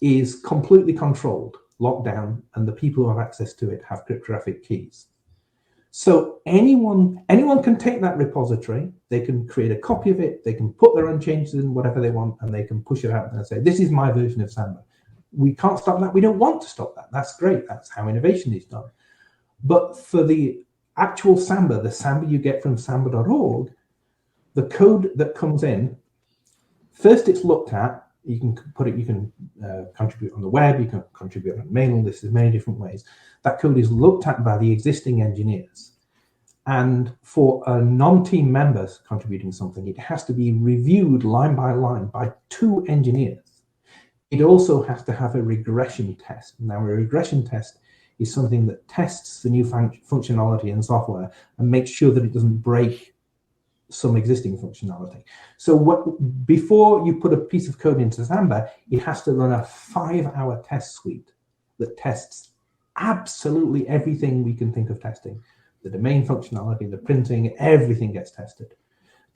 is completely controlled, locked down, and the people who have access to it have cryptographic keys. So anyone can take that repository, they can create a copy of it, they can put their own changes in, whatever they want, and they can push it out and say, this is my version of Samba. We can't stop that. We don't want to stop that. That's great. That's how innovation is done. But for the actual Samba, the Samba you get from samba.org, the code that comes in, first it's looked at, You can put it. You can contribute on the web. You can contribute on mailing lists. There's many different ways. That code is looked at by the existing engineers, and for a non-team members contributing something, it has to be reviewed line by line by 2 engineers. It also has to have a regression test. Now, a regression test is something that tests the new functionality in software and makes sure that it doesn't break some existing functionality. So before you put a piece of code into Samba, it has to run a 5-hour test suite that tests absolutely everything we can think of testing. The domain functionality, the printing, everything gets tested.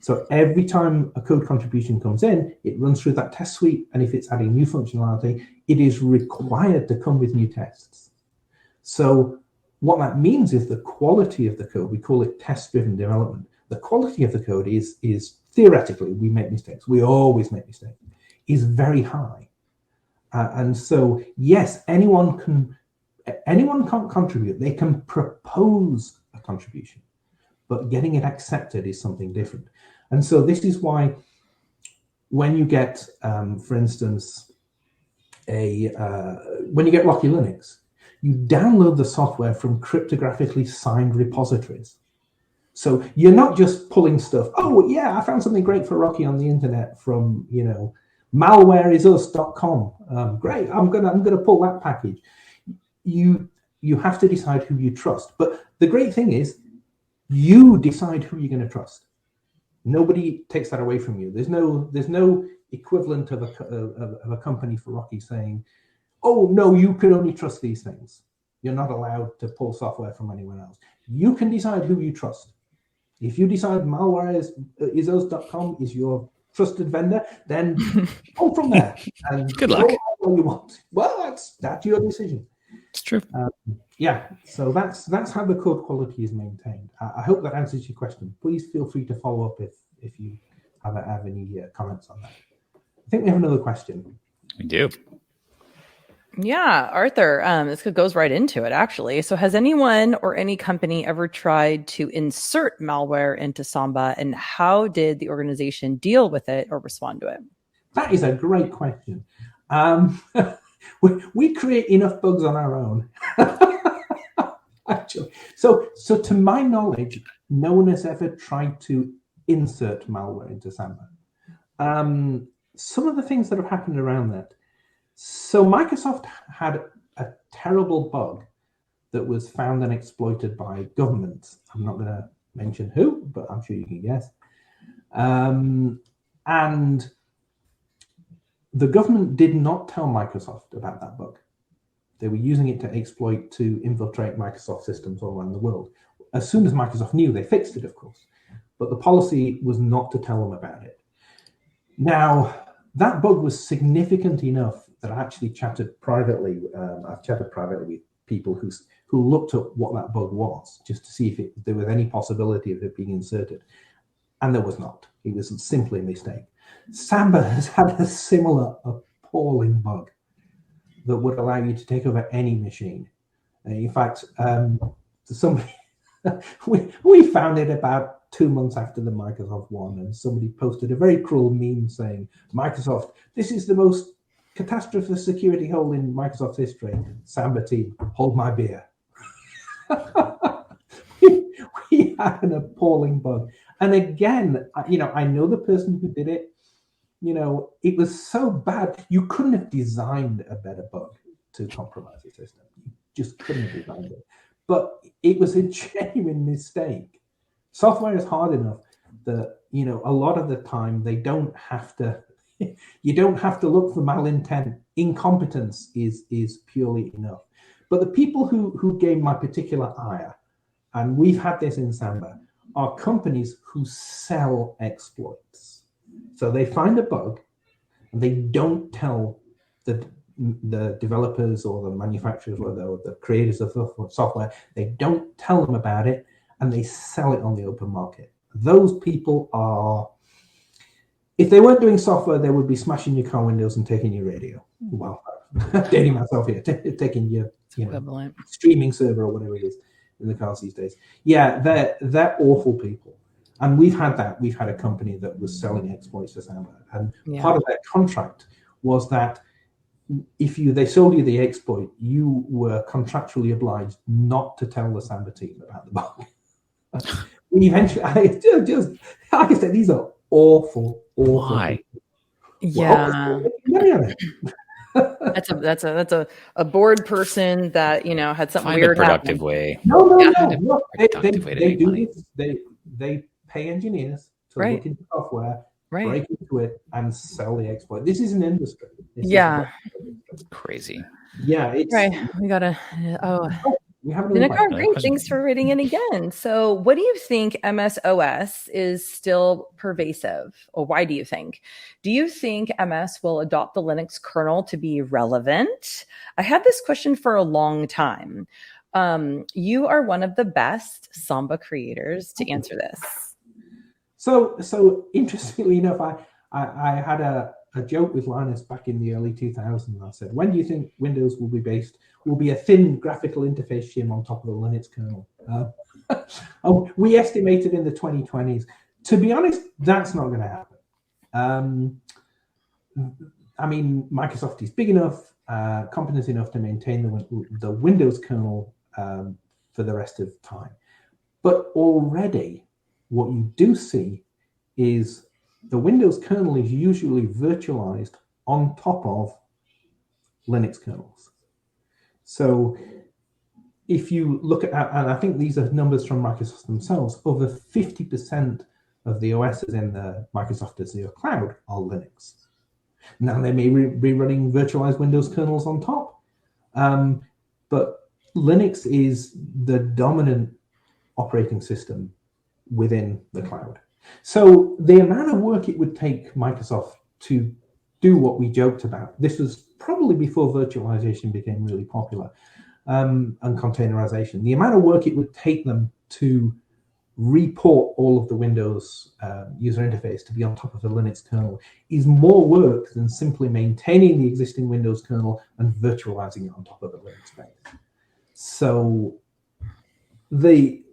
So every time a code contribution comes in, it runs through that test suite, and if it's adding new functionality, it is required to come with new tests. So what that means is the quality of the code, we call it test-driven development. The quality of the code is theoretically, we make mistakes, we always make mistakes, is very high. And so, yes, anyone can contribute, they can propose a contribution, but getting it accepted is something different. And so this is why when you get, for instance, when you get Rocky Linux, you download the software from cryptographically signed repositories. So you're not just pulling stuff. Oh yeah, I found something great for Rocky on the internet from, malwareisus.com. Great, I'm gonna pull that package. You have to decide who you trust. But the great thing is, you decide who you're going to trust. Nobody takes that away from you. There's no equivalent of a company for Rocky saying, "Oh no, you can only trust these things. You're not allowed to pull software from anyone else." You can decide who you trust. If you decide malwareisus.com is your trusted vendor, then go from there. And good luck. All you want. Well, that's your decision. It's true. So that's how the code quality is maintained. I hope that answers your question. Please feel free to follow up if you have any comments on that. I think we have another question. We do. Yeah, Arthur, this goes right into it, actually. So has anyone or any company ever tried to insert malware into Samba, and how did the organization deal with it or respond to it? That is a great question. We create enough bugs on our own, actually. So to my knowledge, no one has ever tried to insert malware into Samba. Some of the things that have happened around that. So Microsoft had a terrible bug that was found and exploited by governments. I'm not going to mention who, but I'm sure you can guess. And the government did not tell Microsoft about that bug. They were using it to exploit, to infiltrate Microsoft systems all around the world. As soon as Microsoft knew, they fixed it, of course. But the policy was not to tell them about it. Now, that bug was significant enough that I actually chatted privately. I've chatted privately with people who looked at what that bug was, just to see if there was any possibility of it being inserted. And there was not. It was simply a mistake. Samba has had a similar appalling bug that would allow you to take over any machine. In fact, somebody we found it about 2 months after the Microsoft one, and somebody posted a very cruel meme saying, "Microsoft, this is the most catastrophic security hole in Microsoft's history. Samba team, hold my beer." We had an appalling bug. And again, I know the person who did it. It was so bad, you couldn't have designed a better bug to compromise the system. You just couldn't have designed it. But it was a genuine mistake. Software is hard enough that, a lot of the time they don't have to, you don't have to look for malintent. Incompetence is purely enough. But the people who gave my particular ire, and we've had this in Samba, are companies who sell exploits. So they find a bug and they don't tell the developers or the manufacturers or the creators of the software. They don't tell them about it, and they sell it on the open market. Those people are, if they weren't doing software, they would be smashing your car windows and taking your radio. Well, dating myself here, taking your streaming server or whatever it is in the cars these days. Yeah, they're awful people. And we've had that. We've had a company that was selling exploits to Samba, and part of their contract was that if they sold you the exploit, you were contractually obliged not to tell the Samba team about the bug. Eventually, just like I said, these are awful. Why? Yeah. Well, That's a board person that had something Find weird a productive happen. way. No. Productive way to They make do money. this. They pay engineers to Right. look into software, Right. break into it, and sell the exploit. This is an industry. Crazy. Yeah, it's Right. We gotta. we have another Nicole, question. great. Thanks for reading it again. So, what do you think MSOS is still pervasive, or why do you think? Do you think MS will adopt the Linux kernel to be relevant? I had this question for a long time. You are one of the best Samba creators to answer this. So interestingly enough, I had a joke with Linus back in the early 2000s. I said, when do you think Windows will be a thin graphical interface shim on top of the Linux kernel? We estimated in the 2020s. To be honest, that's not going to happen. I mean, Microsoft is big enough, competent enough to maintain the Windows kernel for the rest of time. But already, what you do see is the Windows kernel is usually virtualized on top of Linux kernels. So if you look at, and I think these are numbers from Microsoft themselves, over 50% of the OSs in the Microsoft Azure cloud are Linux. Now, they may be running virtualized Windows kernels on top, but Linux is the dominant operating system within the cloud. So the amount of work it would take Microsoft to do what we joked about, this was probably before virtualization became really popular, and containerization, the amount of work it would take them to report all of the Windows user interface to be on top of the Linux kernel is more work than simply maintaining the existing Windows kernel and virtualizing it on top of the Linux base. So the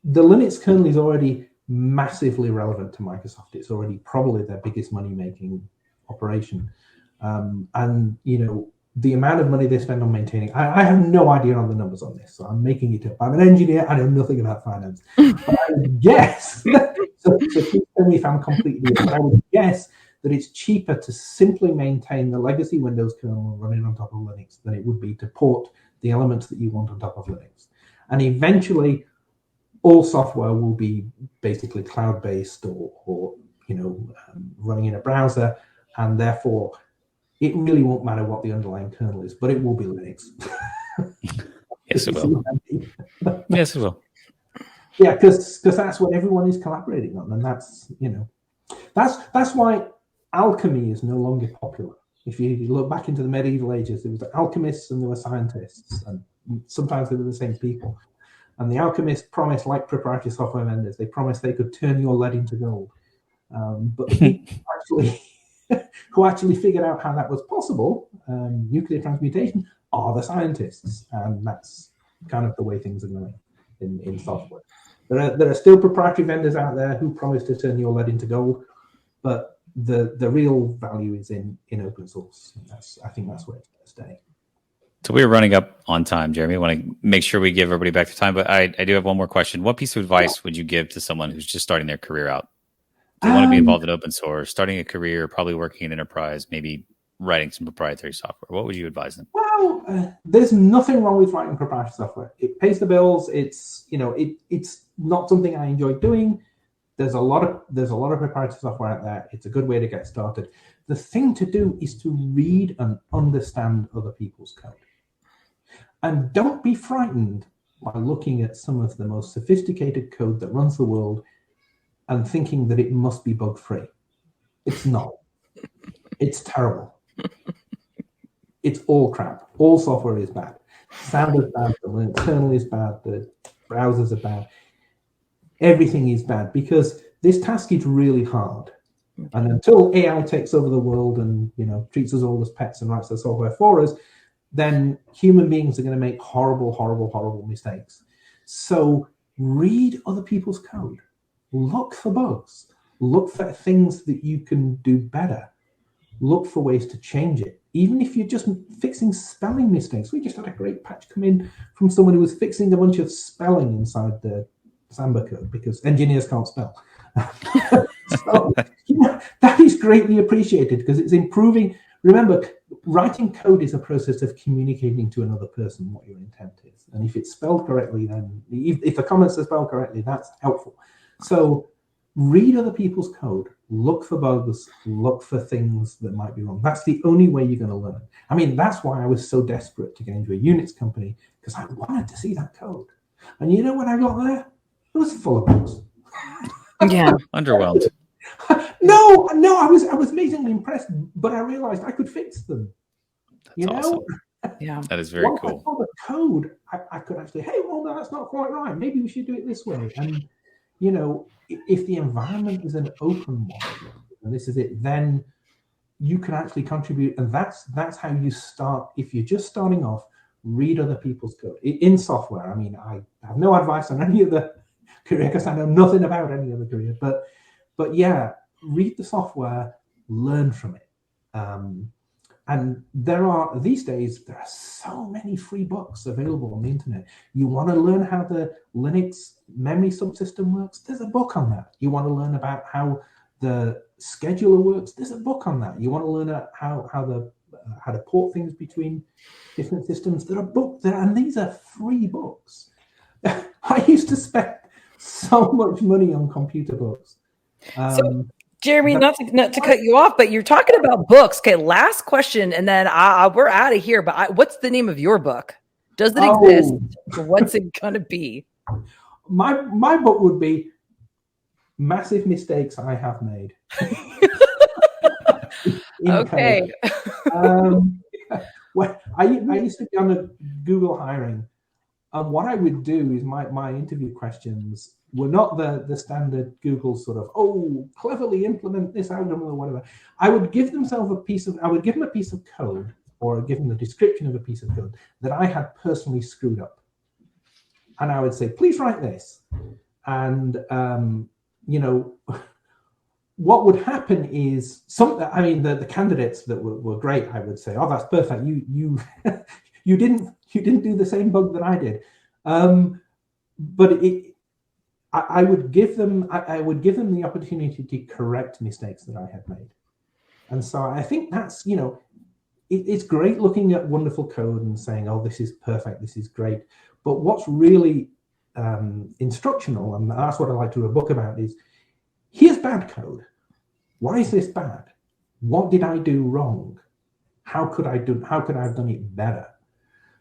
Linux kernel is already massively relevant to Microsoft. It's already probably their biggest money-making operation. And, the amount of money they spend on maintaining, I have no idea on the numbers on this, so I'm making it up. I'm an engineer, I know nothing about finance. But I would guess, so please tell me if I'm completely wrong, but I would guess that it's cheaper to simply maintain the legacy Windows kernel running on top of Linux than it would be to port the elements that you want on top of Linux. And eventually, all software will be basically cloud-based or running in a browser, and therefore it really won't matter what the underlying kernel is, but it will be Linux. Yes, it will. Yes, it will. Yeah, because that's what everyone is collaborating on, and that's why alchemy is no longer popular. If you look back into the medieval ages, there was alchemists and there were scientists, and sometimes they were the same people. And the alchemists promised, like proprietary software vendors, they promised they could turn your lead into gold. But the people who actually figured out how that was possible, nuclear transmutation, are the scientists. And that's kind of the way things are going in software. There are still proprietary vendors out there who promise to turn your lead into gold, but the real value is in open source. And I think that's where it's going to stay. So we're running up on time, Jeremy. I want to make sure we give everybody back to time, but I do have one more question. What piece of advice would you give to someone who's just starting their career out? They want to be involved in open source, starting a career, probably working in enterprise, maybe writing some proprietary software. What would you advise them? Well, there's nothing wrong with writing proprietary software. It pays the bills. It's it's not something I enjoy doing. There's a lot of proprietary software out there. It's a good way to get started. The thing to do is to read and understand other people's code. And don't be frightened by looking at some of the most sophisticated code that runs the world and thinking that it must be bug-free. It's not. It's terrible. It's all crap. All software is bad. Samba's bad, the Linux kernel is bad, the browsers are bad. Everything is bad because this task is really hard. And until AI takes over the world and treats us all as pets and writes the software for us, then human beings are going to make horrible, horrible, horrible mistakes. So read other people's code. Look for bugs. Look for things that you can do better. look for ways to change it. Even if you're just fixing spelling mistakes. We just had a great patch come in from someone who was fixing a bunch of spelling inside the Samba code because engineers can't spell. So, that is greatly appreciated because it's improving. Remember, writing code is a process of communicating to another person what your intent is. And if it's spelled correctly, then if the comments are spelled correctly, that's helpful. So read other people's code, look for bugs, look for things that might be wrong. That's the only way you're going to learn. I mean, that's why I was so desperate to get into a Unix company, because I wanted to see that code. And you know what I got there? It was full of bugs. Yeah. Underwhelmed. No, I was amazingly impressed, but I realized I could fix them. That's awesome. Yeah. That is very Once cool. I saw the code, I could actually, hey, well, no, that's not quite right. Maybe we should do it this way. And, if the environment is an open one, and this is it, then you can actually contribute. And that's how you start. If you're just starting off, read other people's code. In software, I mean, I have no advice on any other career because I know nothing about any other career. But yeah, read the software, learn from it. And these days, there are so many free books available on the internet. You want to learn how the Linux memory subsystem works? There's a book on that. You want to learn about how the scheduler works? There's a book on that. You want to learn how to port things between different systems? There are books there, and these are free books. I used to spend so much money on computer books. So, Jeremy, not to cut you off, but you're talking about books. Okay, last question, and then we're out of here. But what's the name of your book? Does it exist? What's it gonna be? My book would be Massive Mistakes I Have Made. Okay. Well, I used to be on a Google hiring, and what I would do is my interview questions were not the standard Google sort of, cleverly implement this algorithm or whatever. I would give them a piece of code, or give them the description of a piece of code that I had personally screwed up. And I would say, please write this. And, what would happen is the candidates that were great, I would say, that's perfect. You you didn't do the same bug that I did. But I would give them the opportunity to correct mistakes that I had made. And so I think that's, it's great looking at wonderful code and saying, this is perfect, this is great. But what's really instructional, and that's what I like to do a book about, is here's bad code. Why is this bad? What did I do wrong? How could I have done it better?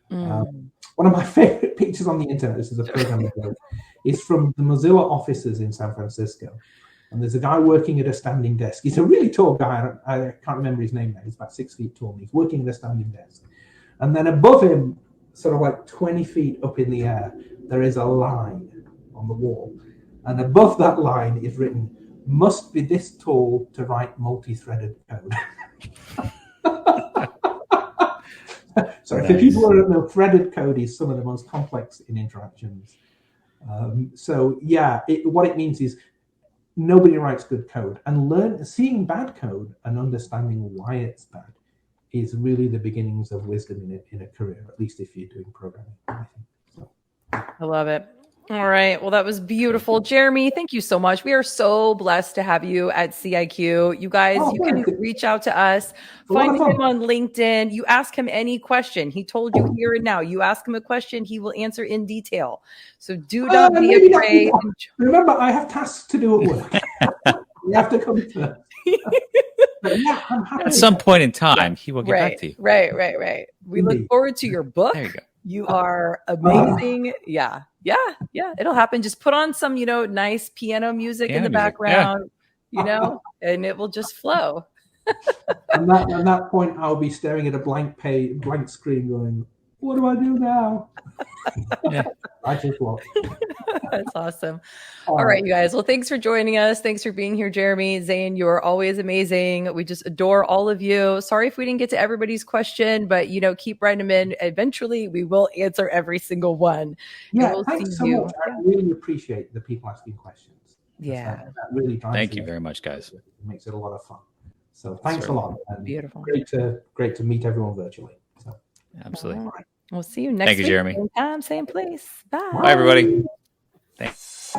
One of my favorite pictures on the internet, this is a program is from the Mozilla offices in San Francisco. And there's a guy working at a standing desk. He's a really tall guy. I can't remember his name now. He's about 6 feet tall. And he's working at a standing desk. And then above him, sort of like 20 feet up in the air, there is a line on the wall. And above that line is written, must be this tall to write multi-threaded code. So nice. For people who don't know, threaded code is some of the most complex in interactions. What it means is nobody writes good code, and seeing bad code and understanding why it's bad is really the beginnings of wisdom in a career, at least if you're doing programming, I think. So. I love it. All right. Well, that was beautiful. Jeremy, thank you so much. We are so blessed to have you at CIQ. You guys, you can reach out to us. Find him on LinkedIn. You ask him any question. He told you here and now. You ask him a question, he will answer in detail. So do not be afraid. Remember, I have tasks to do at work. You have to come first. At some point in time, he will get back to you. Right. We look forward to your book. There you go. You are amazing. Yeah. It'll happen. Just put on some, nice piano music in the background, and it will just flow. At that point, I'll be staring at a blank screen going, what do I do now? Yeah. I just walk. That's awesome. All right, you guys. Well, thanks for joining us. Thanks for being here, Jeremy. Zane, you are always amazing. We just adore all of you. Sorry if we didn't get to everybody's question, but, keep writing them in. Eventually, we will answer every single one. Yeah, thanks so much. I really appreciate the people asking questions. Yeah. That really drives Thank you very much, guys. It makes it a lot of fun. So thanks a lot. And beautiful. Great to meet everyone virtually. So. Absolutely. Right. We'll see you next week. Thank you, Jeremy. Same time, same place. Bye. Bye, everybody. Thanks.